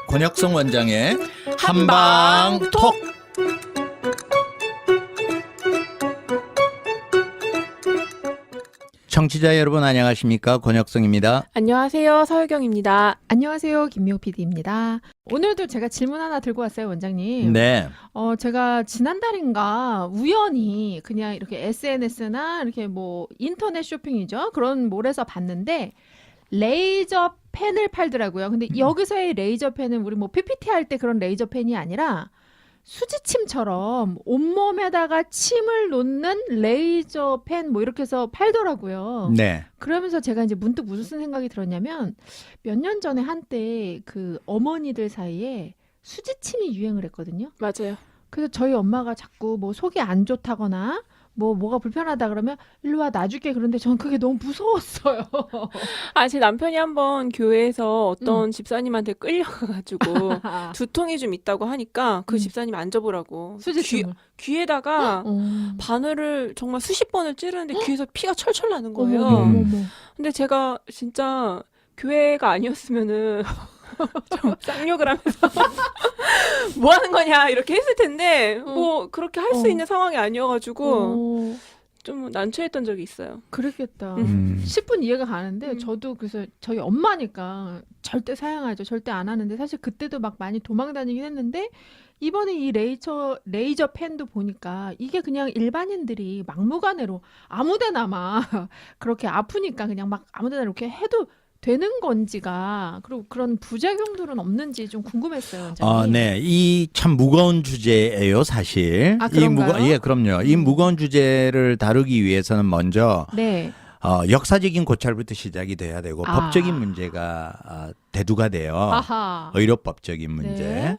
권혁성 원장의 한방톡. 청취자 여러분 안녕하십니까? 권혁성입니다. 안녕하세요. 서유경입니다. 안녕하세요. 김미호 PD입니다. 오늘도 제가 질문 하나 들고 왔어요, 원장님. 네. 제가 지난달인가 우연히 그냥 이렇게 SNS나 이렇게 뭐 인터넷 쇼핑이죠. 그런 몰에서 봤는데 레이저 펜을 팔더라고요. 근데 여기서의 레이저 펜은 우리 뭐 PPT 할 때 그런 레이저 펜이 아니라 수지침처럼 온몸에다가 침을 놓는 레이저 펜 뭐 이렇게 해서 팔더라고요. 네. 그러면서 제가 이제 문득 무슨 생각이 들었냐면 몇 년 전에 한때 그 어머니들 사이에 수지침이 유행을 했거든요. 맞아요. 그래서 저희 엄마가 자꾸 뭐 속이 안 좋다거나 뭐가 불편하다 그러면 일로 와 놔줄게 그런데 저는 그게 너무 무서웠어요. 제 남편이 한번 교회에서 어떤 집사님한테 끌려가가지고 두통이 좀 있다고 하니까 그 집사님 앉아보라고 수지침을. 귀에다가 바늘을 정말 수십 번을 찌르는데 귀에서 피가 철철 나는 거예요. 어머. 근데 제가 진짜 교회가 아니었으면은 좀 쌍욕을 하면서 뭐 하는 거냐 이렇게 했을 텐데 뭐 그렇게 할 수 있는 상황이 아니어가지고 좀 난처했던 적이 있어요. 그랬겠다. 10분 10분 이해가 가는데 저도 그래서 저희 엄마니까 절대 사양하죠. 절대 안 하는데 사실 그때도 막 많이 도망 다니긴 했는데 이번에 이 레이저 펜도 보니까 이게 그냥 일반인들이 막무가내로 아무데나 막 그렇게 아프니까 그냥 막 아무데나 이렇게 해도 되는 건지가 그리고 그런 부작용들은 없는지 좀 궁금했어요. 원장님. 네. 이 참 무거운 주제예요, 사실. 그런가요? 예, 그럼요. 이 무거운 주제를 다루기 위해서는 먼저 네. 역사적인 고찰부터 시작이 돼야 되고 아. 법적인 문제가 대두가 돼요. 아하. 의료법적인 문제. 네.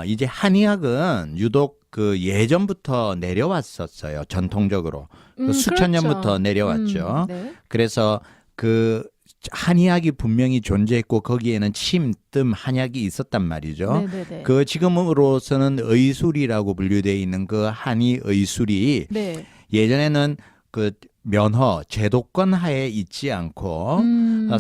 이제 한의학은 유독 그 예전부터 내려왔었어요. 전통적으로. 수천 그렇죠. 년부터 내려왔죠. 네. 그래서 그 한의학이 분명히 존재했고 거기에는 침, 뜸, 한약이 있었단 말이죠. 네네네. 그 지금으로서는 의술이라고 분류되어 있는 그 한의 의술이 네. 예전에는 그 면허, 제도권 하에 있지 않고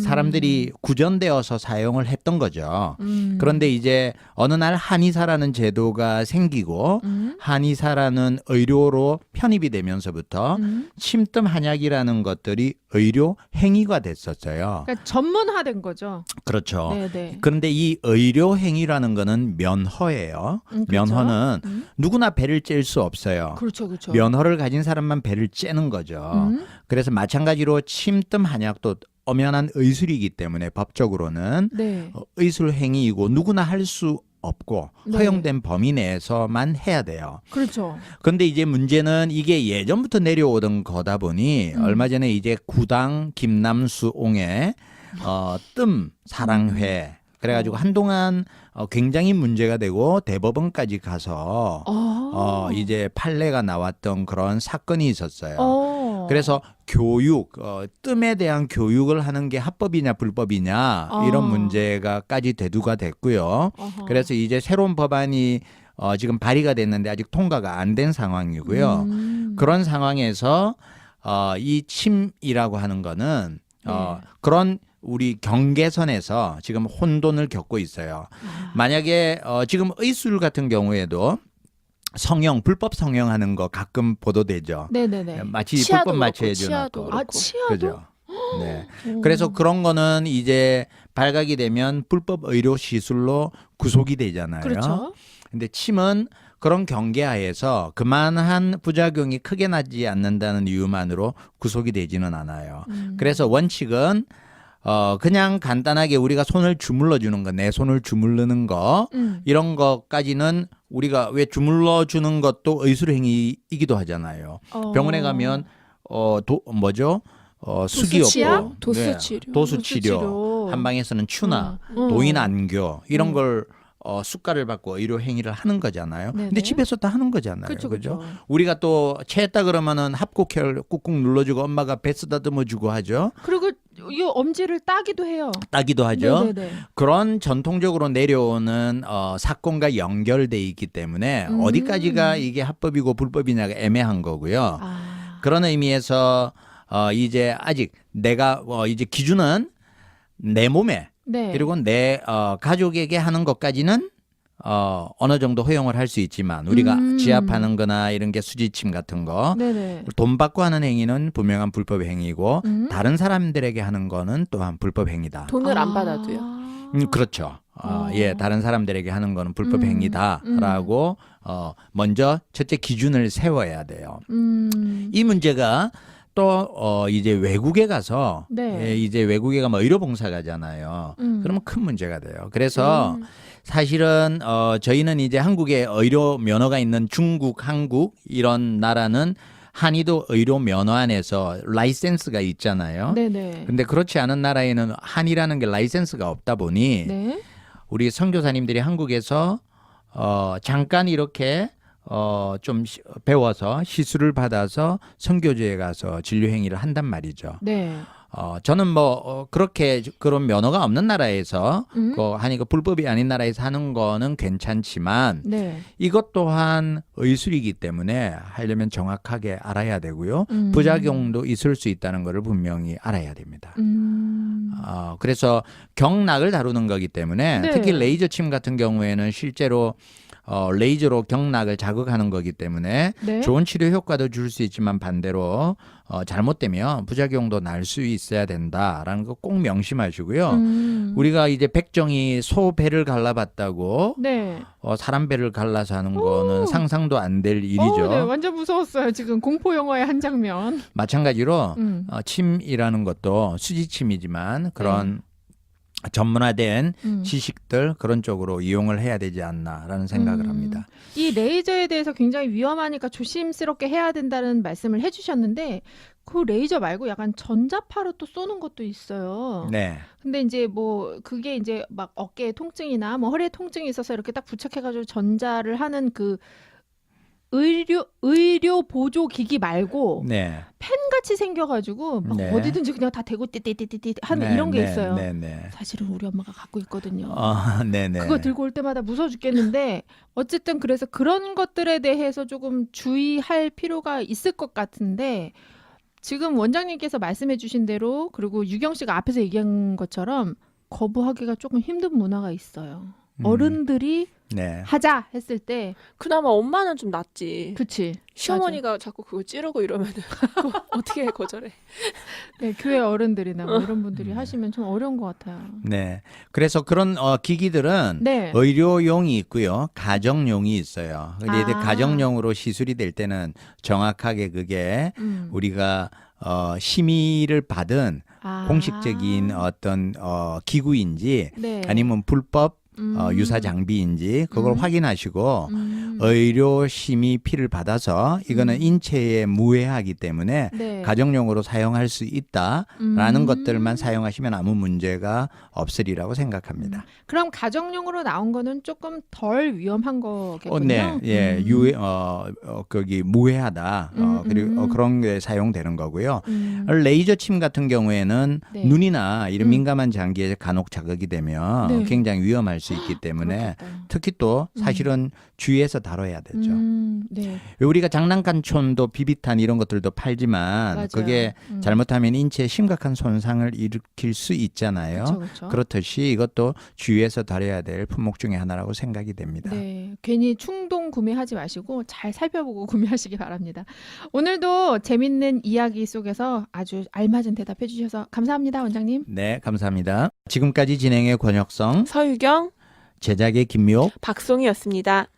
사람들이 구전되어서 사용을 했던 거죠. 그런데 이제 어느 날 한의사라는 제도가 생기고 한의사라는 의료로 편입이 되면서부터 침뜸 한약이라는 것들이 의료 행위가 됐었어요. 그러니까 전문화된 거죠. 그렇죠. 네네. 그런데 이 의료 행위라는 거는 면허예요. 그렇죠. 면허는 누구나 배를 찔 수 없어요. 그렇죠, 그렇죠. 면허를 가진 사람만 배를 째는 거죠. 그래서 마찬가지로 침뜸 한약도 엄연한 의술이기 때문에 법적으로는 네. 의술 행위이고 누구나 할 수 없고 네. 허용된 범위 내에서만 해야 돼요. 그렇죠. 그런데 이제 문제는 이게 예전부터 내려오던 거다 보니 얼마 전에 이제 구당 김남수 옹의 뜸 사랑회 그래가지고 한동안 굉장히 문제가 되고 대법원까지 가서 이제 판례가 나왔던 그런 사건이 있었어요. 그래서 교육, 뜸에 대한 교육을 하는 게 합법이냐 불법이냐 이런 문제가까지 대두가 됐고요. 그래서 이제 새로운 법안이 지금 발의가 됐는데 아직 통과가 안 된 상황이고요. 그런 상황에서 이 침이라고 하는 거는 그런 우리 경계선에서 지금 혼돈을 겪고 있어요. 만약에 지금 의술 같은 경우에도 성형, 불법 성형하는 거 가끔 보도되죠. 네네네. 마치 치아도 불법 마취해 그렇고, 치아도 주는 거. 그렇고. 치아도? 그죠. 네. 그래서 그런 거는 이제 발각이 되면 불법 의료 시술로 구속이 되잖아요. 그렇죠. 근데 침은 그런 경계하에서 그만한 부작용이 크게 나지 않는다는 이유만으로 구속이 되지는 않아요. 그래서 원칙은 그냥 간단하게 우리가 손을 주물러 주는 거, 내 손을 주물르는 거 이런 것까지는 우리가 왜 주물러 주는 것도 의술 행위이기도 하잖아요. 병원에 가면 수기 도수치약? 없고 도수치료. 도수치료 한방에서는 추나 도인 안교 이런 걸 수가를 받고 의료 행위를 하는 거잖아요. 네네. 근데 집에서 다 하는 거잖아요. 그렇죠, 그죠? 그렇죠. 우리가 또 체했다 그러면은 합곡혈 꾹꾹 눌러주고 엄마가 배 쓰다듬어 주고 하죠. 그리고 이 엄지를 따기도 해요. 따기도 하죠. 네네네. 그런 전통적으로 내려오는 사건과 연결돼 있기 때문에 어디까지가 이게 합법이고 불법이냐가 애매한 거고요. 그런 의미에서 이제 아직 내가 이제 기준은 내 몸에 네. 그리고 내 가족에게 하는 것까지는 어느 정도 허용을 할 수 있지만 우리가 지압하는 거나 이런 게 수지침 같은 거 네네. 돈 받고 하는 행위는 분명한 불법 행위고 다른 사람들에게 하는 거는 또한 불법 행위다. 돈을 안 받아도요. 그렇죠. 예, 다른 사람들에게 하는 거는 불법 행위다라고 먼저 첫째 기준을 세워야 돼요. 이 문제가 또 이제 외국에 가서 네. 이제 외국에 가면 의료 봉사 가잖아요. 그러면 큰 문제가 돼요. 그래서 사실은 저희는 이제 한국에 의료 면허가 있는 중국, 한국 이런 나라는 한의도 의료 면허 안에서 라이센스가 있잖아요. 네네. 근데 그렇지 않은 나라에는 한의라는 게 라이센스가 없다 보니 네. 우리 선교사님들이 한국에서 잠깐 이렇게 좀 배워서 시술을 받아서 선교지에 가서 진료 행위를 한단 말이죠. 네. 저는 뭐 그렇게 그런 면허가 없는 나라에서 한의가 불법이 아닌 나라에서 하는 거는 괜찮지만 네. 이것 또한 의술이기 때문에 하려면 정확하게 알아야 되고요. 부작용도 있을 수 있다는 것을 분명히 알아야 됩니다. 그래서 경락을 다루는 거기 때문에 네. 특히 레이저 침 같은 경우에는 실제로 레이저로 경락을 자극하는 거기 때문에 네. 좋은 치료 효과도 줄 수 있지만 반대로 잘못되면 부작용도 날 수 있어야 된다라는 거 꼭 명심하시고요. 우리가 이제 백정이 소 배를 갈라봤다고 네. 사람 배를 갈라서 하는 거는 상상도 안 될 일이죠. 네. 완전 무서웠어요. 지금 공포 영화의 한 장면. 마찬가지로 침이라는 것도 수지침이지만 그런 전문화된 지식들 그런 쪽으로 이용을 해야 되지 않나라는 생각을 합니다. 이 레이저에 대해서 굉장히 위험하니까 조심스럽게 해야 된다는 말씀을 해주셨는데 그 레이저 말고 약간 전자파로 또 쏘는 것도 있어요. 네. 근데 이제 뭐 그게 이제 막 어깨에 통증이나 뭐 허리에 통증이 있어서 이렇게 딱 부착해가지고 전자를 하는 그 의료 보조 기기 말고 네. 펜 같이 생겨가지고 막 네. 어디든지 그냥 다 대고 띠띠띠띠 하는 네, 이런 게 네, 있어요. 네, 네. 사실은 우리 엄마가 갖고 있거든요. 네네. 그거 들고 올 때마다 무서워 죽겠는데 어쨌든 그래서 그런 것들에 대해서 조금 주의할 필요가 있을 것 같은데 지금 원장님께서 말씀해 주신 대로 그리고 유경 씨가 앞에서 얘기한 것처럼 거부하기가 조금 힘든 문화가 있어요. 어른들이 네. 하자 했을 때 그나마 엄마는 좀 낫지. 그치. 시어머니가 자꾸 그거 찌르고 이러면은 그거 어떻게 거절해? 네, 교회 어른들이나 뭐 이런 분들이 하시면 좀 어려운 것 같아요. 네. 그래서 그런 기기들은 네. 의료용이 있고요. 가정용이 있어요. 근데 이제 아. 가정용으로 시술이 될 때는 정확하게 그게 우리가 심의를 받은 아. 공식적인 어떤 기구인지 네. 아니면 불법 유사 장비인지 그걸 확인하시고 의료 심의 피를 받아서 이거는 인체에 무해하기 때문에 네. 가정용으로 사용할 수 있다라는 것들만 사용하시면 아무 문제가 없으리라고 생각합니다. 그럼 가정용으로 나온 거는 조금 덜 위험한 거겠군요. 네, 예, 거기 무해하다. 그리고 그런 게 사용되는 거고요. 레이저 침 같은 경우에는 네. 눈이나 이런 민감한 장기에 간혹 자극이 되면 네. 굉장히 위험할 수 있기 때문에 그렇겠다. 특히 또 사실은 주의해서 다뤄야 되죠. 네. 우리가 장난감촌도 비비탄 이런 것들도 팔지만 맞아요. 그게 잘못하면 인체에 심각한 손상을 일으킬 수 있잖아요. 그렇죠. 그렇듯이 이것도 주의해서 다뤄야 될 품목 중에 하나라고 생각이 됩니다. 네, 괜히 충동 구매하지 마시고 잘 살펴보고 구매하시기 바랍니다. 오늘도 재밌는 이야기 속에서 아주 알맞은 대답해 주셔서 감사합니다, 원장님. 네, 감사합니다. 지금까지 진행의 권혁성, 서유경, 제작의 김미옥, 박송이었습니다.